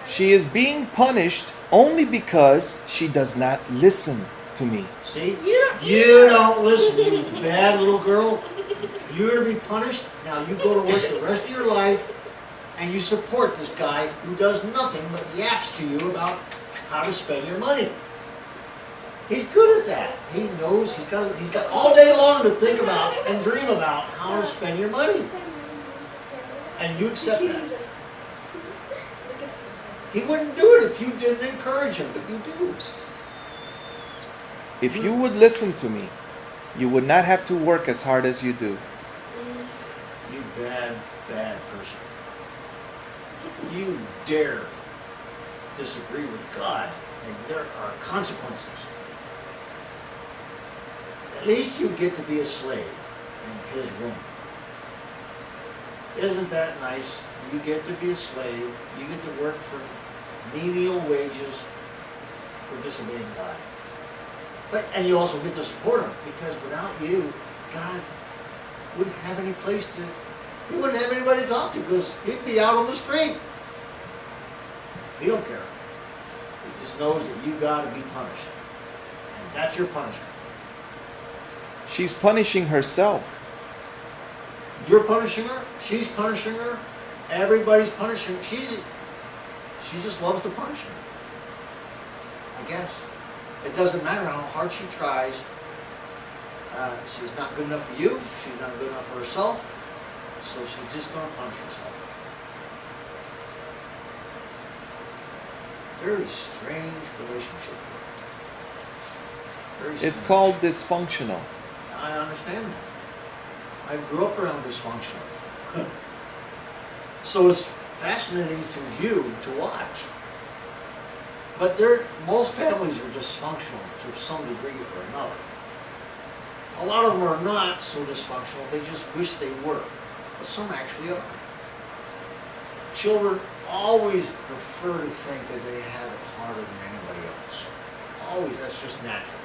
She is being punished only because she does not listen to me. See? You don't listen, you bad little girl. You're to be punished. Now you go to work the rest of your life and you support this guy who does nothing but yaps to you about how to spend your money. He's good at that. He knows he's got all day long to think about and dream about how to spend your money. And you accept that. He wouldn't do it if you didn't encourage him, but you do. If you would listen to me, you would not have to work as hard as you do. You bad, bad person. You dare disagree with God, and there are consequences. At least you get to be a slave in his room. Isn't that nice? You get to be a slave. You get to work for menial wages for disobeying God. And you also get to support him, because without you, God wouldn't have any place to, he wouldn't have anybody to talk to, because he'd be out on the street. He don't care. He just knows that you got to be punished. And that's your punishment. She's punishing herself. You're punishing her. She's punishing her. Everybody's punishing her. She just loves the punishment, I guess. It doesn't matter how hard she tries. She's not good enough for you. She's not good enough for herself. So she's just going to punish herself. Very strange relationship. Very strange. It's called dysfunctional. I understand that. I grew up around dysfunctional. So it's fascinating to you to watch. But most families are dysfunctional to some degree or another. A lot of them are not so dysfunctional, they just wish they were. But some actually are. Children always prefer to think that they have it harder than anybody else. Always, that's just natural.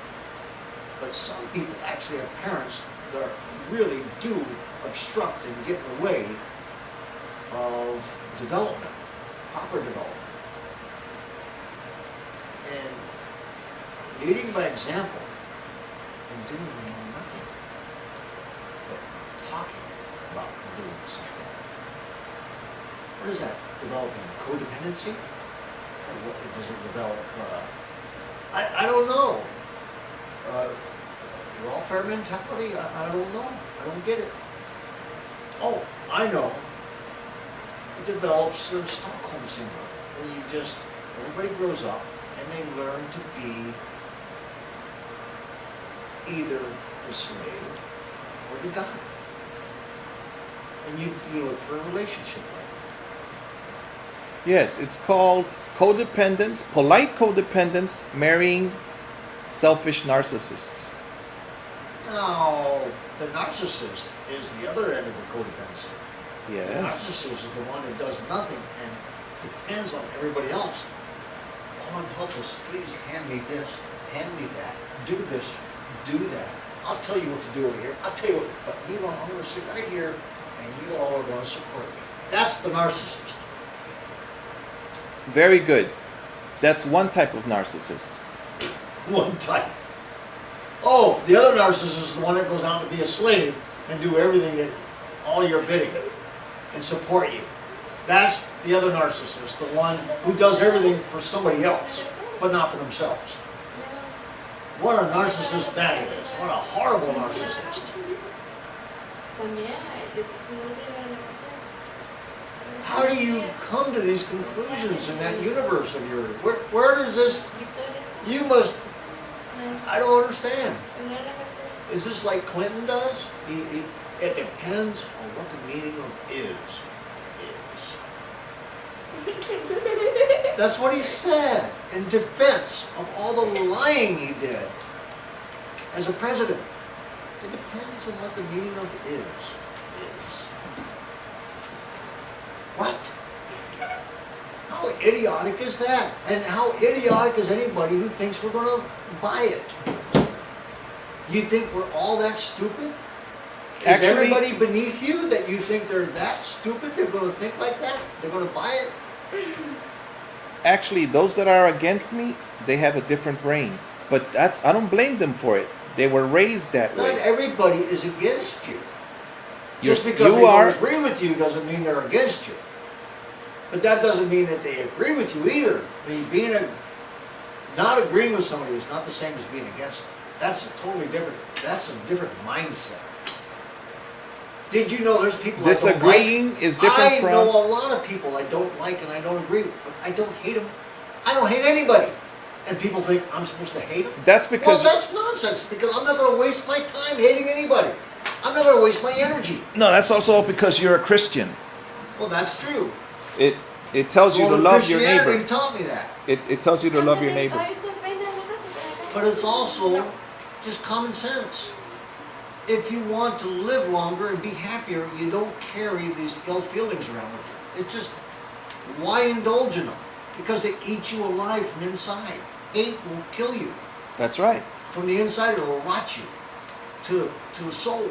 But some people actually have parents that really do obstruct and get in the way of development, proper development. And leading by example and doing nothing but talking about doing something. What is that? Developing codependency? And what does it develop? I don't know. Welfare mentality? I don't know. I don't get it. Oh, I know. It develops Stockholm syndrome, where everybody grows up and they learn to be either the slave or the guy. And you look for a relationship like that. Yes, it's called codependence, polite codependence, marrying selfish narcissists. Now, the narcissist is the other end of the codependency. Yes. The narcissist is the one that does nothing and depends on everybody else. Oh, I'm helpless. Please hand me this, hand me that, do this, do that. I'll tell you what to do over here. I'll tell you what, but meanwhile, I'm going to sit right here and you all are going to support me. That's the narcissist. Very good. That's one type of narcissist. One type. Oh, the other narcissist is the one that goes out to be a slave and do everything that all your bidding and support you. That's the other narcissist, the one who does everything for somebody else, but not for themselves. What a narcissist that is. What a horrible narcissist. How do you come to these conclusions in that universe of yours? Where does this, you must, I don't understand. Is this like Clinton does? It depends on what the meaning of is. That's what he said in defense of all the lying he did as a president. It depends on what the meaning of is. What? How idiotic is that? And how idiotic is anybody who thinks we're going to buy it? You think we're all that stupid? Is everybody beneath you that you think they're that stupid? They're going to think like that? They're going to buy it? actually, those that are against me, they have a different brain. But I don't blame them for it. They were raised that Not way. everybody is against you. You're- Just because you they are- don't agree with you doesn't mean they're against you. But that doesn't mean that they agree with you either. I mean, not agreeing with somebody is not the same as being against them. That's a totally different. That's a different mindset. Did you know there's people I don't like? Disagreeing is different I from. know a lot of people I don't like and I don't agree with, but I don't hate them. I don't hate anybody. And people think I'm supposed to hate them. That's Well, because that's nonsense because I'm not going to waste my time hating anybody. I'm not going to waste my energy. no. That's also because you're a Christian. Well, that's true. It tells you to Well, love your Christianity neighbor. taught me that. It tells you to love your neighbor. But it's also just common sense. If you want to live longer and be happier, you don't carry these ill feelings around with you. It's just, why indulge in them? Because they eat you alive from inside. Hate will kill you. That's right. From the inside, it will rot you to the soul.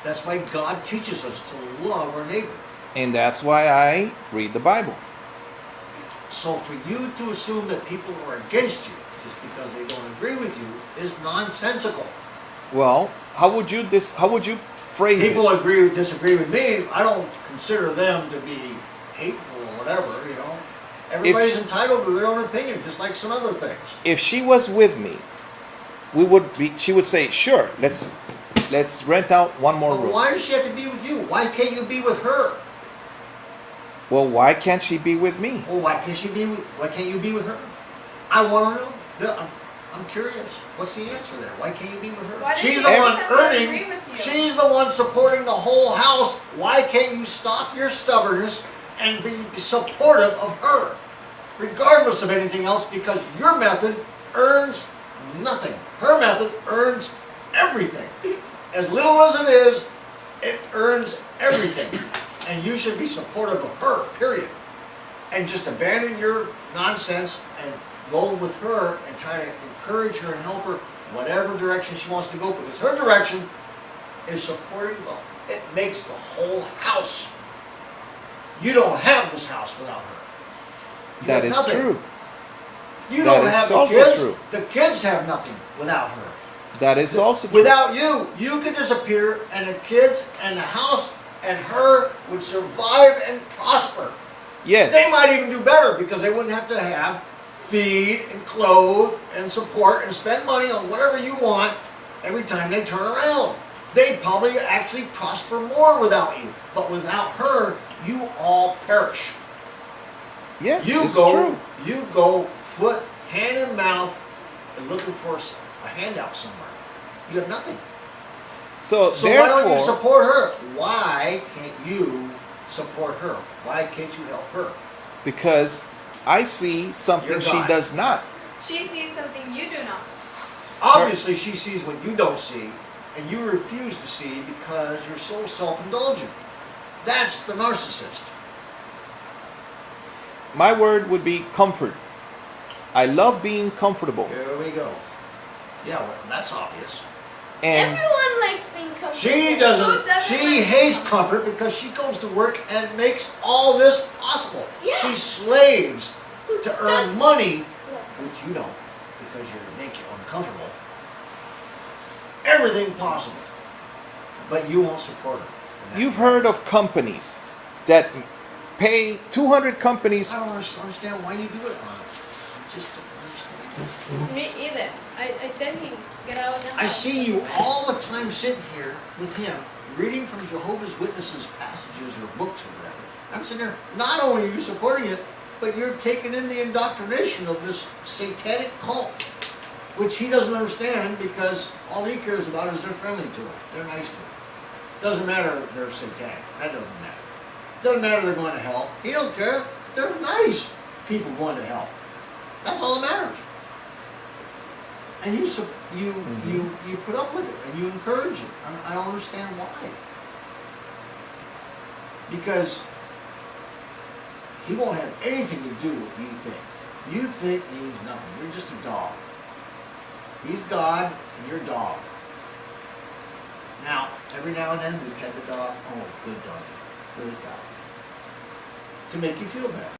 That's why God teaches us to love our neighbor. And that's why I read the Bible. So for you to assume that people are against you just because they don't agree with you is nonsensical. Well, how would you phrase People it? disagree with me. I don't consider them to be hateful or whatever, you know. Everybody's entitled to their own opinion, just like some other things. If she was with me, she would say, "Sure, let's rent out one more But room." why does she have to be with you? Why can't you be with her? Well, why can't she be with me? Well, why can't you be with her? I want to know. I'm curious. What's the answer there? Why can't you be with her? Why does She's she the one have to earning. agree with you? She's the one supporting the whole house. Why can't you stop your stubbornness and be supportive of her, regardless of anything else? Because your method earns nothing. Her method earns everything. As little as it is, it earns everything. And you should be supportive of her, period. And just abandon your nonsense and go with her and try to encourage her and help her whatever direction she wants to go, because her direction is supporting it makes the whole house. You don't have this house without her. You That have is nothing. true. You That don't is have the also kids. true. The kids have nothing without her. That is also true. Without you, you could disappear, and the kids and the house and her would survive and prosper. Yes. They might even do better because they wouldn't have to feed and clothe and support and spend money on whatever you want every time they turn around. They'd probably actually prosper more without you. But without her, you all perish. Yes, You it's go, true. you go foot, hand in mouth, and looking for a handout somewhere. You have nothing. So So why don't you therefore, support her? Why can't you support her? Why can't you help her? because I see something You're she God. does not. She sees something you do not. Obviously, she sees what you don't see, and you refuse to see because you're so self-indulgent. That's the narcissist. My word would be comfort. I love being comfortable. Here we go. Yeah, well, that's obvious. And Everyone likes being comfortable. She Who doesn't. doesn't She like hates comfort? comfort because she goes to work and makes all this possible. Yeah. She slaves to earn doesn't? money, which you don't, because you're naked or uncomfortable. Everything possible, but you won't support her. in that you've regard. heard of companies that pay 200 companies. I don't understand why you do it, Ron. I just don't understand. Me either. I tell him, get out of the house. I see you all the time sitting here with him, reading from Jehovah's Witnesses passages or books or whatever. I'm sitting there, not only are you supporting it, but you're taking in the indoctrination of this satanic cult, which he doesn't understand because all he cares about is they're friendly to him. They're nice to him. Doesn't matter that they're satanic. That doesn't matter. Doesn't matter they're going to hell. He don't care. They're nice people going to hell. That's all that matters. And you put up with it and you encourage it. I don't understand why. Because he won't have anything to do with you think. You think means nothing. You're just a dog. He's God and you're dog. Now, every now and then we pet the dog. Oh, good dog. Good dog. To make you feel better.